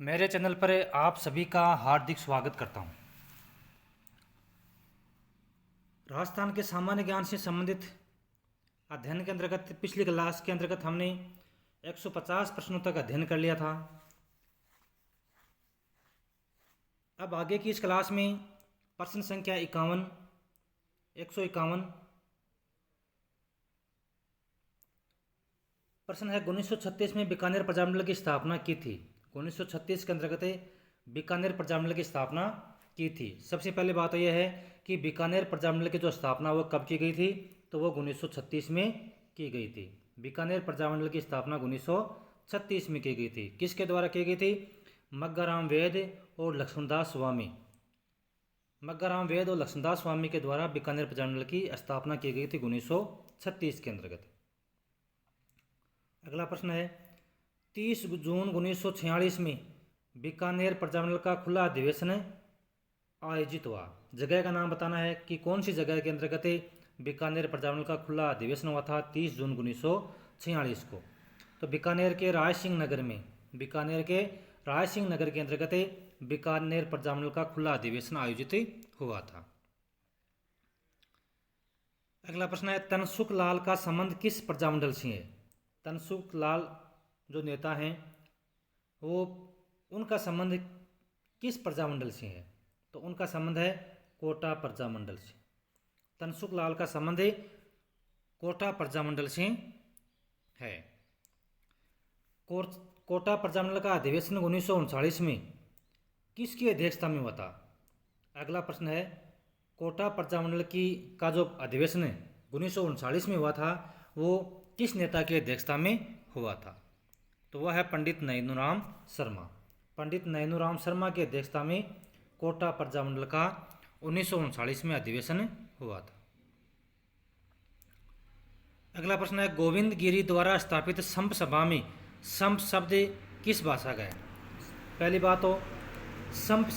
मेरे चैनल पर आप सभी का हार्दिक स्वागत करता हूं। राजस्थान के सामान्य ज्ञान से संबंधित अध्ययन के अंतर्गत पिछली क्लास के अंतर्गत हमने 150 प्रश्नों तक अध्ययन कर लिया था। अब आगे की इस क्लास में प्रश्न संख्या 151 प्रश्न है 1936 में बीकानेर प्रजामंडल की स्थापना की थी। 1936 के अंतर्गत बीकानेर प्रजामंडल की स्थापना की थी। सबसे पहले बात तो यह है कि बीकानेर प्रजामंडल की जो स्थापना वो कब की गई थी, तो वो 1936 में की गई थी। बीकानेर प्रजामंडल की स्थापना 1936 में की गई थी। किसके द्वारा की गई थी? मग्गाराम वेद और लक्ष्मणदास स्वामी। मग्गाराम वेद और लक्ष्मणदास स्वामी के द्वारा बीकानेर प्रजामंडल की स्थापना की गई थी 1936 के अंतर्गत। अगला प्रश्न है 30 जून 1946 में बीकानेर प्रजामंडल का खुला अधिवेशन आयोजित हुआ। जगह का नाम बताना है कि कौन सी जगह के अंतर्गत बीकानेर प्रजामंडल का खुला अधिवेशन हुआ था 30 जून 1946 को। तो बीकानेर के राय सिंह नगर में, बीकानेर के राय सिंह नगर के अंतर्गत बीकानेर प्रजामंडल का खुला अधिवेशन आयोजित हुआ था। अगला प्रश्न है तनसुख लाल का संबंध किस प्रजामंडल से है? तनसुख लाल जो नेता हैं वो उनका संबंध किस प्रजामंडल से है? तो उनका संबंध है कोटा प्रजामंडल से। तनसुख लाल का संबंध कोटा प्रजामंडल से है। कोटा प्रजामंडल का अधिवेशन 1939 में किसकी अध्यक्षता में हुआ था? अगला प्रश्न है कोटा प्रजामंडल का जो अधिवेशन 1939 में हुआ था वो किस नेता की अध्यक्षता में हुआ था? तो वह है पंडित नैनूराम शर्मा। पंडित नैनूराम शर्मा की अध्यक्षता में कोटा प्रजामंडल का 1939 में अधिवेशन हुआ था। अगला प्रश्न है गोविंद गिरी द्वारा स्थापित संप सभा में संप शब्द किस भाषा का है? पहली बात तो संप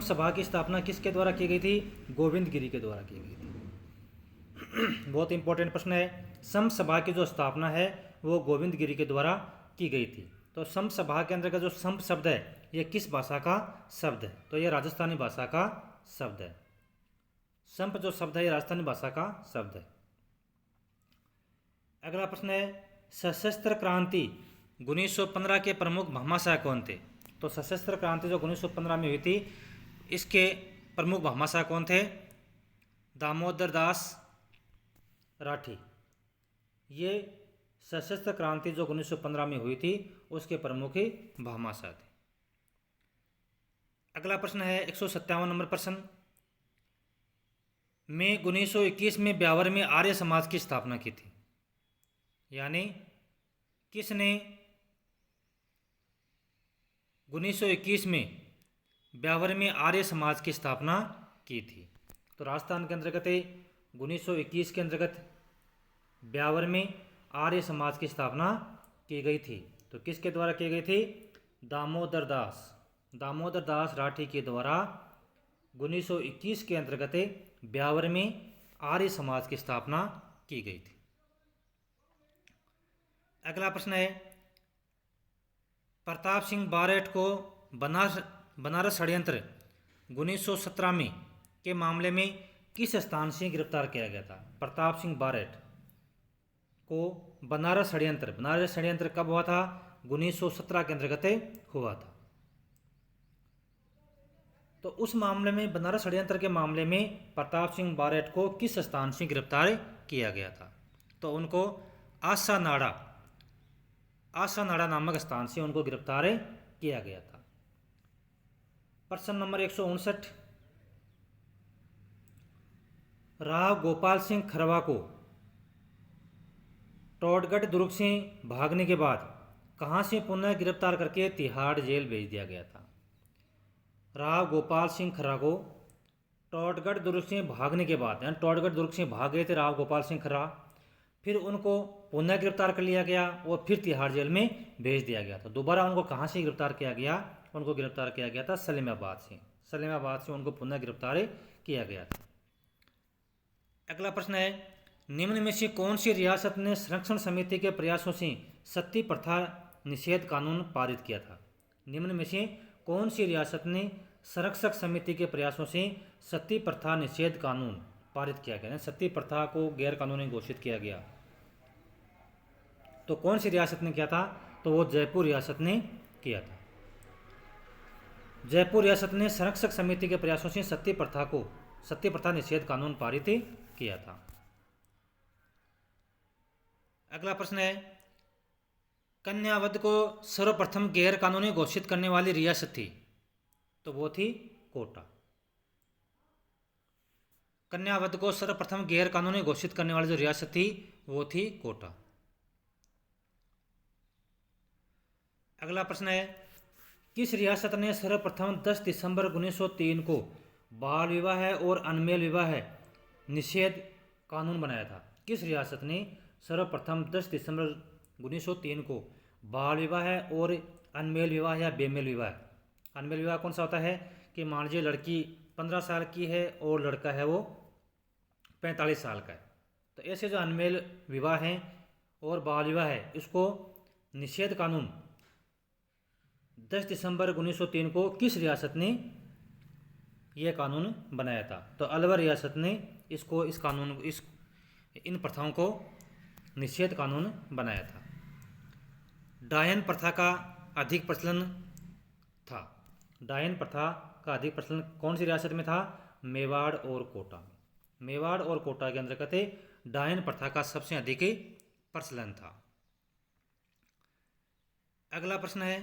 सभा की स्थापना किसके द्वारा की गई थी? गोविंद गिरी के द्वारा की गई थी। बहुत इंपॉर्टेंट प्रश्न है। संप सभा की जो स्थापना है वो गोविंद गिरी के द्वारा की गई थी। तो संप सभा के अंदर का जो संप शब्द है ये किस भाषा का शब्द है? तो ये राजस्थानी भाषा का शब्द है। संप जो शब्द है ये राजस्थानी भाषा का शब्द है। अगला प्रश्न है सशस्त्र क्रांति 1915 के प्रमुख भामाशाह कौन थे? तो सशस्त्र क्रांति जो 1915 में हुई थी इसके प्रमुख भामाशाह कौन थे? दामोदर दास राठी। ये सशस्त्र क्रांति जो 1915 में हुई थी उसके प्रमुख ही भामाशाह थे। अगला प्रश्न है 157 नंबर प्रश्न में 1921 में ब्यावर में आर्य समाज की स्थापना की थी। यानी किसने 1921 में ब्यावर में आर्य समाज की स्थापना की थी? तो राजस्थान के अंतर्गत 1921 के अंतर्गत ब्यावर में आर्य समाज की स्थापना की गई थी। तो किसके द्वारा की गई थी? दामोदर दास राठी के द्वारा 1921 के अंतर्गत ब्यावर में आर्य समाज की स्थापना की गई थी। अगला प्रश्न है प्रताप सिंह बारेट को बनारस षड्यंत्र 1917 में के मामले में किस स्थान से गिरफ्तार किया गया था? प्रताप सिंह बारेट को बनारस षड्यंत्र कब हुआ था? 1917 के अंतर्गत हुआ था। तो उस मामले में बनारस षड्यंत्र के मामले में प्रताप सिंह बारेट को किस स्थान से गिरफ्तार किया गया था? तो उनको आशा नाड़ा नामक स्थान से उनको गिरफ्तार किया गया था। प्रश्न नंबर 159 राव गोपाल सिंह खरवा को टोडगढ़ दुर्ग से भागने के बाद कहां से पुनः गिरफ्तार करके तिहाड़ जेल भेज दिया गया था? राव गोपाल सिंह खर्रा को टोडगढ़ दुर्ग से भागने के बाद, यानी टोडगढ़ दुर्ग से भाग गए थे राव गोपाल सिंह खर्रा, फिर उनको पुनः गिरफ्तार कर लिया गया और फिर तिहाड़ जेल में भेज दिया गया था। दोबारा उनको कहाँ से गिरफ्तार किया गया? उनको गिरफ्तार किया गया था सलीमाबाद से उनको पुनः गिरफ्तार किया गया था। अगला प्रश्न है निम्न में से कौन सी रियासत ने संरक्षण समिति के प्रयासों से सती प्रथा निषेध कानून पारित किया था? निम्न में से कौन सी रियासत ने संरक्षक समिति के प्रयासों से सती प्रथा निषेध कानून पारित किया गया, सती प्रथा को गैर कानूनी घोषित किया गया? तो कौन सी रियासत ने किया था? तो वो जयपुर रियासत ने किया था। जयपुर रियासत ने संरक्षक समिति के प्रयासों से सती प्रथा निषेध कानून पारित किया था। अगला प्रश्न है, कन्यावध को सर्वप्रथम गैर कानूनी घोषित करने वाली रियासत थी? तो वो थी कोटा। कन्यावध को सर्वप्रथम गैर कानूनी घोषित करने वाली जो रियासत थी वो थी कोटा। अगला प्रश्न है, किस रियासत ने सर्वप्रथम 10 दिसंबर 1903 को बाल विवाह और अनमेल विवाह निषेध कानून बनाया था? किस रियासत ने सर्वप्रथम 10 दिसंबर 1903 को बाल विवाह और अनमेल विवाह या बेमेल विवाह, अनमेल विवाह कौन सा होता है कि मान लीजिए लड़की 15 साल की है और लड़का है वो 45 साल का है, तो ऐसे जो अनमेल विवाह हैं और बाल विवाह है इसको निषेध कानून 10 दिसंबर 1903 को किस रियासत ने यह कानून बनाया था? तो अलवर रियासत ने इन प्रथाओं को निषेध कानून बनाया था। डायन प्रथा का अधिक प्रचलन था? डायन प्रथा का अधिक प्रचलन कौन सी रियासत में था? मेवाड़ और कोटा में। मेवाड़ और कोटा के अंतर्गत डायन प्रथा का सबसे अधिक प्रचलन था। अगला प्रश्न है,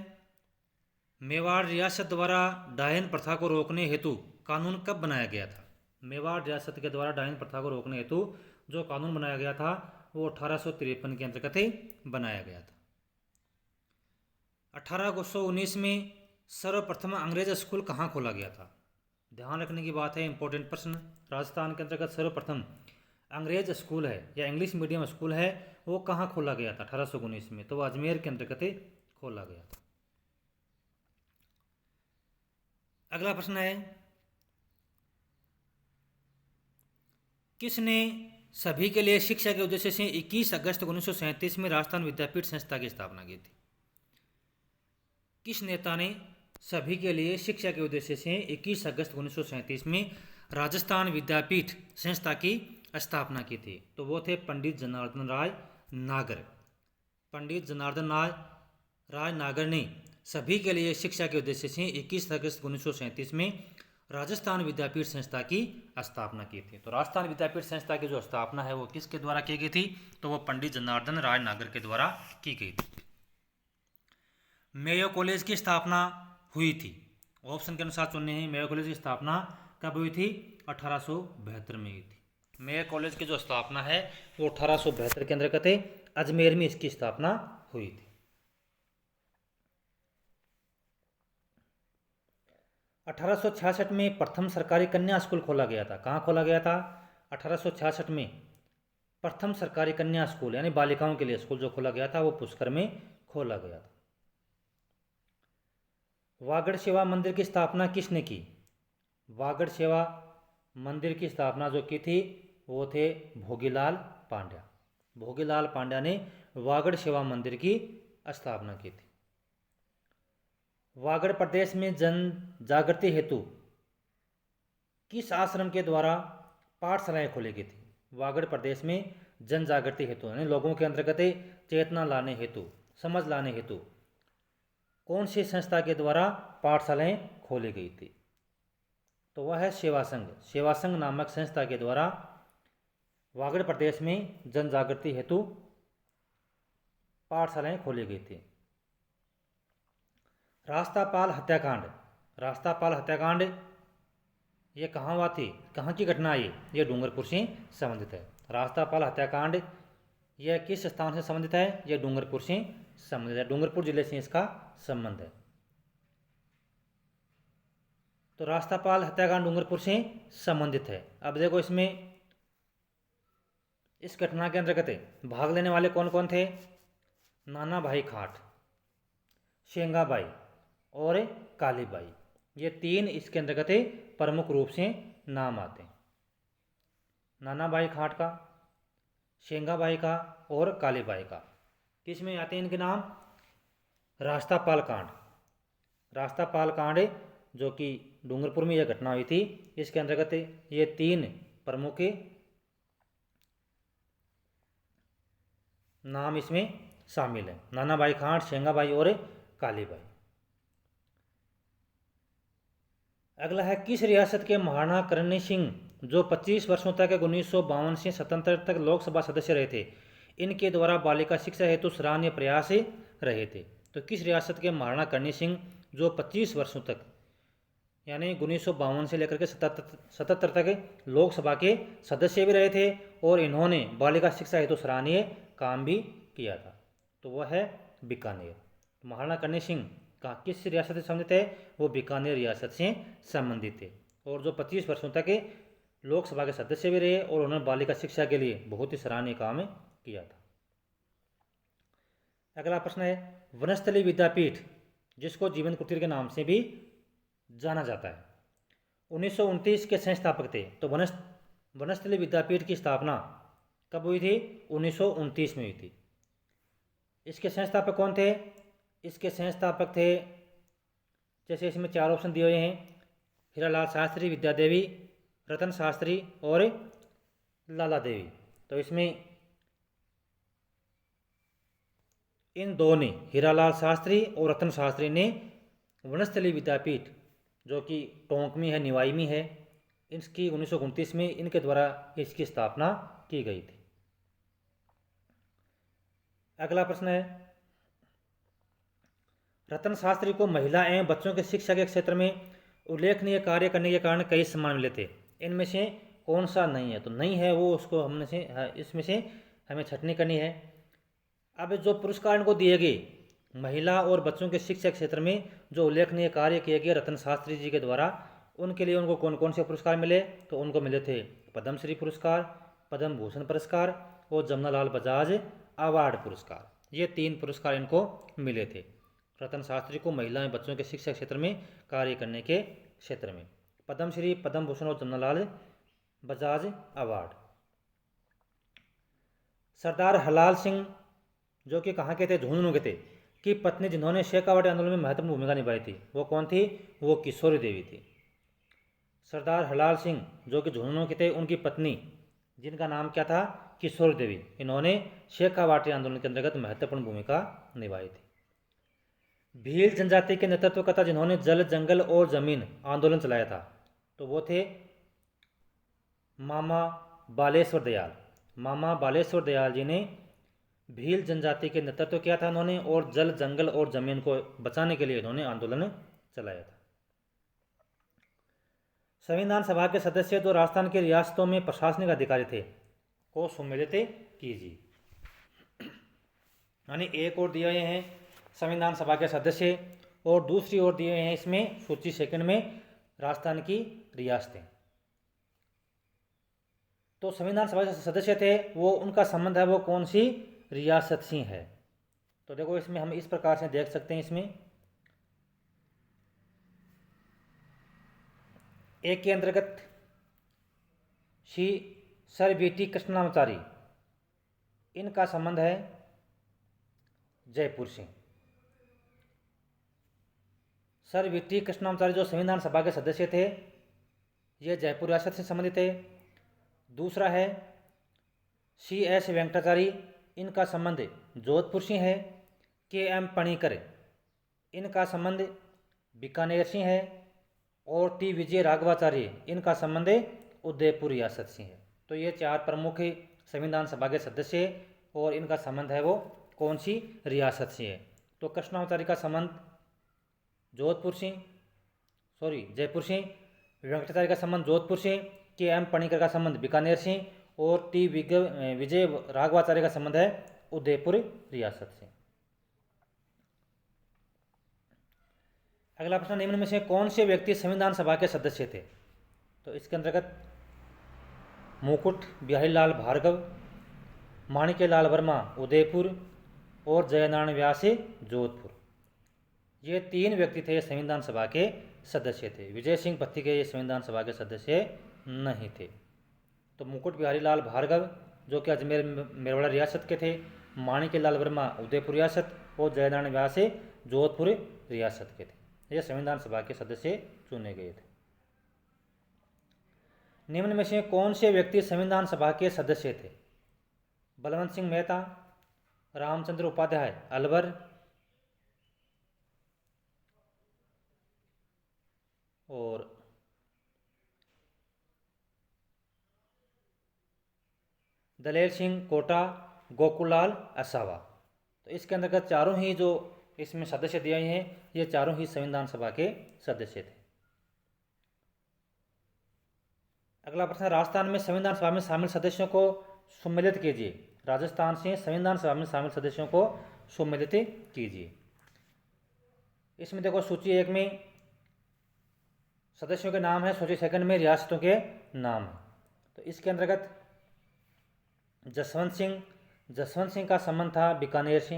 मेवाड़ रियासत द्वारा डायन प्रथा को रोकने हेतु कानून कब बनाया गया था? मेवाड़ रियासत के द्वारा डायन प्रथा को रोकने हेतु जो कानून बनाया गया था वो 1853 के अंतर्गत बनाया गया था। 1819 में सर्वप्रथम अंग्रेज स्कूल कहाँ खोला गया था? ध्यान रखने की बात है, इंपॉर्टेंट प्रश्न। राजस्थान के अंतर्गत सर्वप्रथम अंग्रेज स्कूल है या इंग्लिश मीडियम स्कूल है वो कहाँ खोला गया था 1819 में? तो वो अजमेर के अंतर्गत खोला गया था। अगला प्रश्न है, किसने सभी के लिए शिक्षा के उद्देश्य से 21 अगस्त 1937 में राजस्थान विद्यापीठ संस्था की स्थापना की थी? किस नेता ने सभी के लिए शिक्षा के उद्देश्य से 21 अगस्त 1937 में राजस्थान विद्यापीठ संस्था की स्थापना की थी? तो वो थे पंडित जनार्दन राय नागर। पंडित जनार्दन राय नागर ने सभी के लिए शिक्षा के उद्देश्य से 21 अगस्त 1937 में राजस्थान विद्यापीठ संस्था की स्थापना की थी। तो राजस्थान विद्यापीठ संस्था की जो स्थापना है वो किसके द्वारा की गई थी? तो वो पंडित जनार्दन राय नागर के द्वारा की गई थी। मेयो कॉलेज की स्थापना हुई थी? ऑप्शन के अनुसार चुनने हैं। मेयो कॉलेज की स्थापना कब हुई थी? 1872 में हुई थी। मेयो कॉलेज की जो स्थापना है वो 1872 के अंतर्गत अजमेर में इसकी स्थापना हुई थी। 1866 में प्रथम सरकारी कन्या स्कूल खोला गया था। कहाँ खोला गया था? 1866 में प्रथम सरकारी कन्या स्कूल यानी बालिकाओं के लिए स्कूल जो खोला गया था वो पुष्कर में खोला गया था। वागड़ सेवा मंदिर की स्थापना किसने की? वागड़ सेवा मंदिर की स्थापना जो की थी वो थे भोगीलाल पांड्या। भोगीलाल पांड्या ने वागड़ सेवा मंदिर की स्थापना की थी। वागड़ प्रदेश में जन जागृति हेतु किस आश्रम के द्वारा पाठशालाएं खोली गई थी? वागड़ प्रदेश में जन जागृति हेतु यानी लोगों के अंतर्गत चेतना लाने हेतु, समझ लाने हेतु कौन सी संस्था के द्वारा पाठशालाएं खोली गई थी? तो वह है सेवा संघ। सेवा संघ नामक संस्था के द्वारा वागड़ प्रदेश में जन जागृति हेतु पाठशालाएं खोली गई थी। रास्तापाल हत्याकांड, रास्तापाल हत्याकांड ये कहाँ हुआ थी? कहाँ की घटना है ये डूंगरपुर से संबंधित है। रास्तापाल हत्याकांड यह किस स्थान से संबंधित है? यह डूंगरपुर से संबंधित है। डूंगरपुर जिले से इसका संबंध है। तो रास्तापाल हत्याकांड डूंगरपुर से संबंधित है। अब देखो इसमें इस घटना के अंतर्गत भाग लेने वाले कौन कौन थे? नाना भाई खाट, शेंगाबाई और कालीबाई, ये तीन इसके अंतर्गत प्रमुख रूप से नाम आते हैं। नाना भाई खाट का, शेंगाबाई का और कालीबाई का। किस में आते हैं इनके नाम? रास्तापाल कांड। रास्तापाल कांड जो कि डूंगरपुर में यह घटना हुई थी, इसके अंतर्गत ये 3 प्रमुख नाम इसमें शामिल हैं, नानाभाई खांड, शेंगाबाई और कालीबाई। अगला है, किस रियासत के महाराणा करणी सिंह जो 25 वर्षों तक 1952 से 77 तक लोकसभा सदस्य रहे थे, इनके द्वारा बालिका शिक्षा हेतु सराहनीय प्रयास रहे थे। तो किस रियासत के महाराणा करणी सिंह जो 25 वर्षों तक यानी 1952 से लेकर के 77 तक लोकसभा के सदस्य भी रहे थे और इन्होंने बालिका शिक्षा हेतु सराहनीय काम भी किया था, तो वह है बीकानेर। महाराणा करणी सिंह का किस रियासत से संबंधित है? वो बीकानेर रियासत से संबंधित थे और जो 25 वर्षों तक लोकसभा के सदस्य भी रहे और उन्होंने बालिका शिक्षा के लिए बहुत ही सराहनीय काम किया था। अगला प्रश्न है, वनस्थली विद्यापीठ जिसको जीवन कुटीर के नाम से भी जाना जाता है, 1929 के संस्थापक थे। तो वनस्थली विद्यापीठ की स्थापना कब हुई थी? 1929 में हुई थी। इसके संस्थापक कौन थे? इसके संस्थापक थे, जैसे इसमें 4 ऑप्शन दिए हुए हैं, हीरालाल शास्त्री, विद्या देवी, रतन शास्त्री और लाला देवी। तो इसमें इन दो ने, हीरालाल शास्त्री और रतन शास्त्री ने वनस्थली विद्यापीठ जो कि टोंक में है, निवाई में है, इसकी 1929 में इनके द्वारा इसकी स्थापना की गई थी। अगला प्रश्न है, रतन शास्त्री को महिला एवं बच्चों की शिक्षा के क्षेत्र में उल्लेखनीय कार्य करने के कारण कई सम्मान मिले थे, इनमें से कौन सा नहीं है? तो नहीं है वो, उसको हमने से इसमें से हमें छटनी करनी है। अब जो पुरस्कार इनको दिए गए महिला और बच्चों के शिक्षा क्षेत्र में जो उल्लेखनीय कार्य किए गए रतन शास्त्री जी के द्वारा, उनके लिए उनको कौन कौन से पुरस्कार मिले? तो उनको मिले थे पद्मश्री पुरस्कार, पद्म भूषण पुरस्कार और जमनालाल बजाज अवार्ड पुरस्कार। ये 3 पुरस्कार इनको मिले थे, रतन शास्त्री को महिला एवं बच्चों के शिक्षा क्षेत्र में कार्य करने के क्षेत्र में, पद्मश्री, पद्म भूषण और जमनालाल बजाज अवार्ड। सरदार हलाल सिंह जो कि कहाँ के थे? झुंझुनू के थे, की पत्नी जिन्होंने शेखावाटी आंदोलन में महत्वपूर्ण भूमिका निभाई थी, वो कौन थी? वो किशोरी देवी थी। सरदार हलाल सिंह जो कि झुंझुनू के थे, उनकी पत्नी जिनका नाम क्या था? किशोरी देवी, इन्होंने शेखावाटी आंदोलन के अंतर्गत महत्वपूर्ण भूमिका निभाई थी। भील जनजाति के नेतृत्वकर्ता जिन्होंने जल, जंगल और जमीन आंदोलन चलाया था, तो वो थे मामा बालेश्वर दयाल। मामा बालेश्वर दयाल जी ने भील जनजाति के नेतृत्व किया था उन्होंने, और जल, जंगल और जमीन को बचाने के लिए इन्होंने आंदोलन चलाया था। संविधान सभा के सदस्य जो राजस्थान की रियासतों में प्रशासनिक अधिकारी थे को सम्मिलित कीजिए, यानी एक और दिए हुए हैं संविधान सभा के सदस्य और दूसरी ओर दिए हुए हैं इसमें सूची सेकंड में राजस्थान की रियासतें। तो संविधान सभा के सदस्य थे वो, उनका संबंध है वो कौन सी रियासत से है? तो देखो इसमें हम इस प्रकार से देख सकते हैं, इसमें एक के अंतर्गत श्री सर बीटी कृष्णाचारी, इनका संबंध है जयपुर से। सर बीटी कृष्णाचारी जो संविधान सभा के सदस्य थे, ये जयपुर रियासत से संबंधित है। दूसरा है सी एस वेंकटाचारी, इनका संबंध जोधपुर से है। के एम पणिकर, इनका संबंध बीकानेर से है। और टी विजय राघवाचार्य, इनका संबंध उदयपुर रियासत से है। तो ये 4 प्रमुख संविधान सभा के सदस्य और इनका संबंध है वो कौन सी रियासत से है? तो कृष्णाचारी का संबंध जोधपुर से, जयपुर से, वेंकटाचार्य का संबंध जोधपुर से, के एम पणिकर का संबंध बीकानेर से और टी विजय राघवाचार्य का संबंध है उदयपुर रियासत से। अगला प्रश्न, निम्न में से कौन से व्यक्ति संविधान सभा के सदस्य थे? तो इसके अंतर्गत मुकुट बिहारी लाल भार्गव, माणिक्य लाल वर्मा उदयपुर और जयनारायण व्यास जोधपुर। ये 3 व्यक्ति थे संविधान सभा के सदस्य थे। विजय सिंह पत्ती के ये संविधान सभा के सदस्य नहीं थे। तो मुकुट बिहारी लाल भार्गव जो कि अजमेर मेवाड़ा रियासत के थे, माणिक्य लाल वर्मा उदयपुर रियासत और जयनारायण व्यास जोधपुर रियासत के थे। ये संविधान सभा के सदस्य चुने गए थे। निम्न में से कौन से व्यक्ति संविधान सभा के सदस्य थे? बलवंत सिंह मेहता, रामचंद्र उपाध्याय अलवर और दलेर सिंह कोटा, गोकुलाल असावा। तो इसके अंतर्गत चारों ही जो इसमें सदस्य दिए हैं ये चारों ही संविधान सभा के सदस्य थे। अगला प्रश्न, राजस्थान में संविधान सभा में शामिल सदस्यों को सम्मिलित कीजिए। राजस्थान से संविधान सभा में शामिल सदस्यों को सम्मिलित कीजिए। इसमें देखो सूची 1 में सदस्यों के नाम है, सूची 2 में रियासतों के नाम है। तो इसके अंतर्गत जसवंत सिंह का संबंध था बीकानेर से।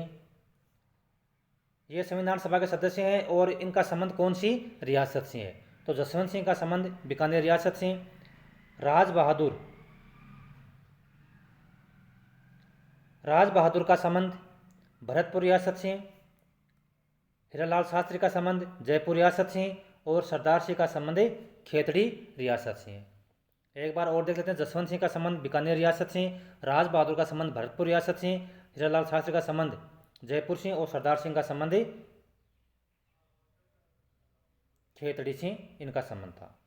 ये संविधान सभा के सदस्य हैं और इनका संबंध कौन सी रियासत से है? तो जसवंत सिंह का संबंध बीकानेर रियासत से। राज बहादुर का संबंध भरतपुर रियासत से। हीरालाल शास्त्री का संबंध जयपुर रियासत से और सरदार सिंह का संबंध खेतड़ी रियासत से। एक बार और देख लेते हैं। जसवंत सिंह का संबंध बीकानेर रियासत से, राज बहादुर का संबंध भरतपुर रियासत से, हीरालाल शास्त्री का संबंध जयपुर से और सरदार सिंह का संबंध खेतड़ी से इनका संबंध था।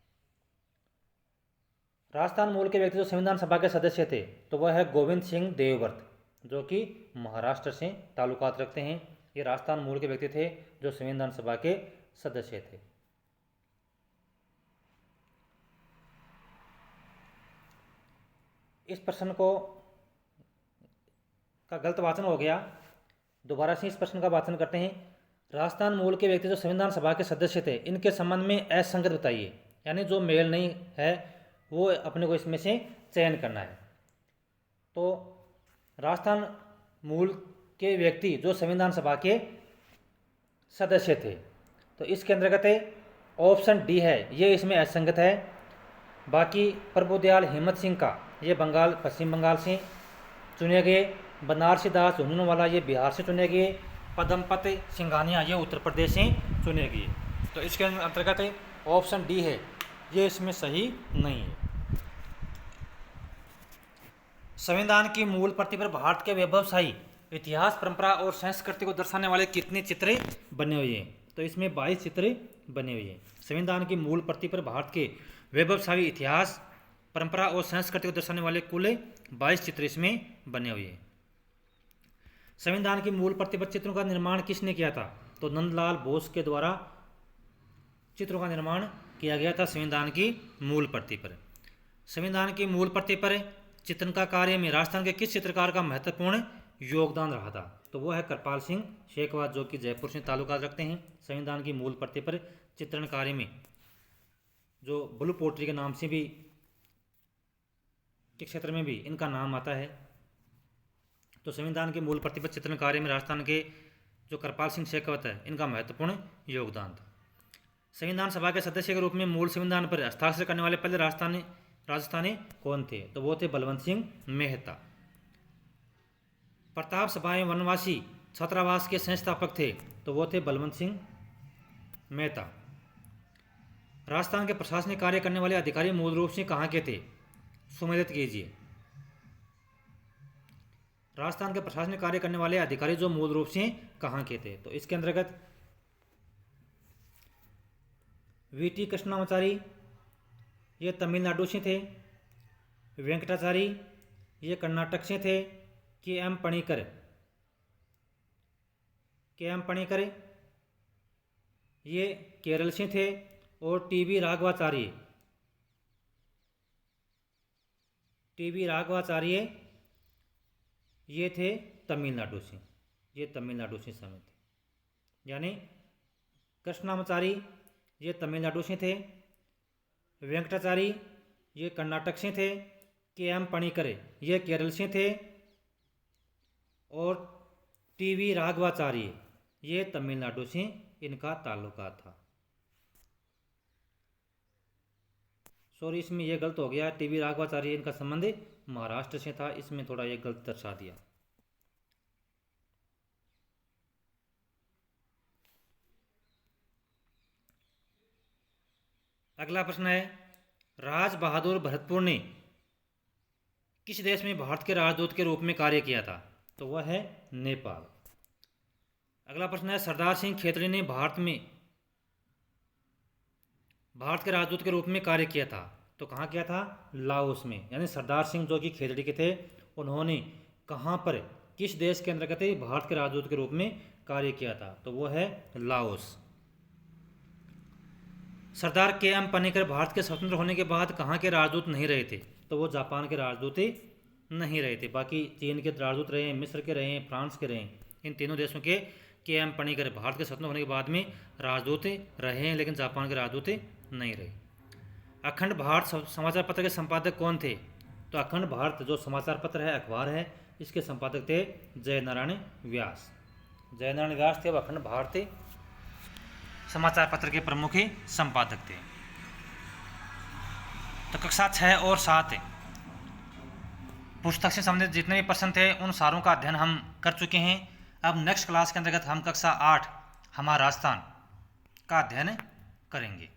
राजस्थान मूल के व्यक्ति जो संविधान सभा के सदस्य थे तो वह है गोविंद सिंह देवव्रत, जो कि महाराष्ट्र से ताल्लुकात रखते हैं। ये राजस्थान मूल के व्यक्ति थे जो संविधान सभा के सदस्य थे। इस प्रश्न को का गलत वाचन हो गया, दोबारा से इस प्रश्न का वाचन करते हैं। राजस्थान मूल के व्यक्ति जो संविधान सभा के सदस्य थे इनके संबंध में असंगत बताइए, यानी जो मेल नहीं है वो अपने को इसमें से चयन करना है। तो राजस्थान मूल के व्यक्ति जो संविधान सभा के सदस्य थे तो इसके अंतर्गत ऑप्शन डी है, ये इसमें असंगत है। बाकी प्रभुदयाल हिम्मत सिंह का ये पश्चिम बंगाल से चुने गए, बनारसी दास झुंझुनवाला ये बिहार से चुने गए, पदमपत सिंघानिया ये उत्तर प्रदेश से चुने गए। तो इसके अंतर्गत ऑप्शन डी है, ये इसमें सही नहीं है। संविधान की मूल प्रति पर भारत के वैभवशाली इतिहास, परंपरा और संस्कृति को दर्शाने वाले कितने चित्र बने हुए हैं? तो इसमें 22 चित्र बने हुए हैं। संविधान की मूल प्रति पर भारत के वैभवशाली इतिहास, परंपरा और संस्कृति को दर्शाने वाले कुल 22 चित्र इसमें बने हुए हैं। संविधान की मूल प्रति पर चित्रों का निर्माण किसने किया था? तो नंदलाल बोस के द्वारा चित्रों का निर्माण किया गया था संविधान की मूल प्रति पर। संविधान की मूल प्रति पर चित्रण का कार्य में राजस्थान के किस चित्रकार का महत्वपूर्ण योगदान रहा था? तो वो है कृपाल सिंह शेखावत, जो कि जयपुर से ताल्लुकात रखते हैं। संविधान की मूल प्रति पर चित्रण कार्य में जो ब्लू पोट्री के नाम से भी के क्षेत्र में भी इनका नाम आता है। तो संविधान की मूल प्रति पर चित्रण कार्य में राजस्थान के जो कृपाल सिंह शेखावत है इनका महत्वपूर्ण योगदान था। संविधान सभा के सदस्य के रूप में मूल संविधान पर हस्ताक्षर करने वाले पहले राजस्थानी कौन थे? तो वो थे बलवंत सिंह मेहता। प्रताप सभा में वनवासी छात्रावास के संस्थापक थे तो वो थे बलवंत सिंह मेहता। राजस्थान के प्रशासनिक कार्य करने वाले अधिकारी मूल रूप से कहाँ के थे? सुमेलित कीजिए। राजस्थान के प्रशासनिक कार्य करने वाले अधिकारी जो मूल रूप से कहाँ के थे? तो इसके अंतर्गत वीटी कृष्णामाचारी ये तमिलनाडु से थे, वेंकटाचारी ये कर्नाटक से थे, के एम पणिकर ये केरल से थे और टीबी राघवाचार्य ये थे तमिलनाडु से, ये तमिलनाडु से शामिल थे। यानी कृष्णामाचारी ये तमिलनाडु से थे, वेंकटाचारी ये कर्नाटक से थे, के एम पणिकर ये केरल से थे और टीवी राघवाचार्य ये तमिलनाडु से इनका ताल्लुका था। सॉरी, इसमें यह गलत हो गया, टीवी राघवाचार्य इनका संबंध महाराष्ट्र से था, इसमें थोड़ा ये गलत दर्शा दिया। अगला प्रश्न है, राज बहादुर भरतपुर ने किस देश में भारत के राजदूत के रूप में कार्य किया था? तो वह है नेपाल। अगला प्रश्न है, सरदार सिंह खेतड़ी ने भारत के राजदूत के रूप में कार्य किया था, तो कहाँ किया था? लाओस में। यानी सरदार सिंह जो कि खेतड़ी के थे, उन्होंने कहाँ पर, किस देश के अंतर्गत भारत के राजदूत के रूप में कार्य किया था? तो वो है लाओस। सरदार के.एम. पनिकर भारत के स्वतंत्र होने के बाद कहाँ के राजदूत नहीं रहे थे? तो वो जापान के राजदूत नहीं रहे थे। बाकी चीन के राजदूत रहे हैं, मिस्र के रहे हैं, फ्रांस के रहे हैं। इन तीनों देशों के.एम. पनिकर भारत के स्वतंत्र होने के बाद में राजदूत रहे हैं, लेकिन जापान के राजदूत नहीं रहे। अखंड भारत समाचार पत्र के संपादक कौन थे? तो अखंड भारत जो समाचार पत्र है, अखबार है, इसके संपादक थे जयनारायण व्यास। जयनारायण व्यास थे, वह अखंड भारत समाचार पत्र के प्रमुख संपादक थे। तो कक्षा 6 और 7 पुस्तक से संबंधित जितने भी प्रश्न थे उन सारों का अध्ययन हम कर चुके हैं। अब नेक्स्ट क्लास के अंतर्गत हम कक्षा 8 हमारा राजस्थान का अध्ययन करेंगे।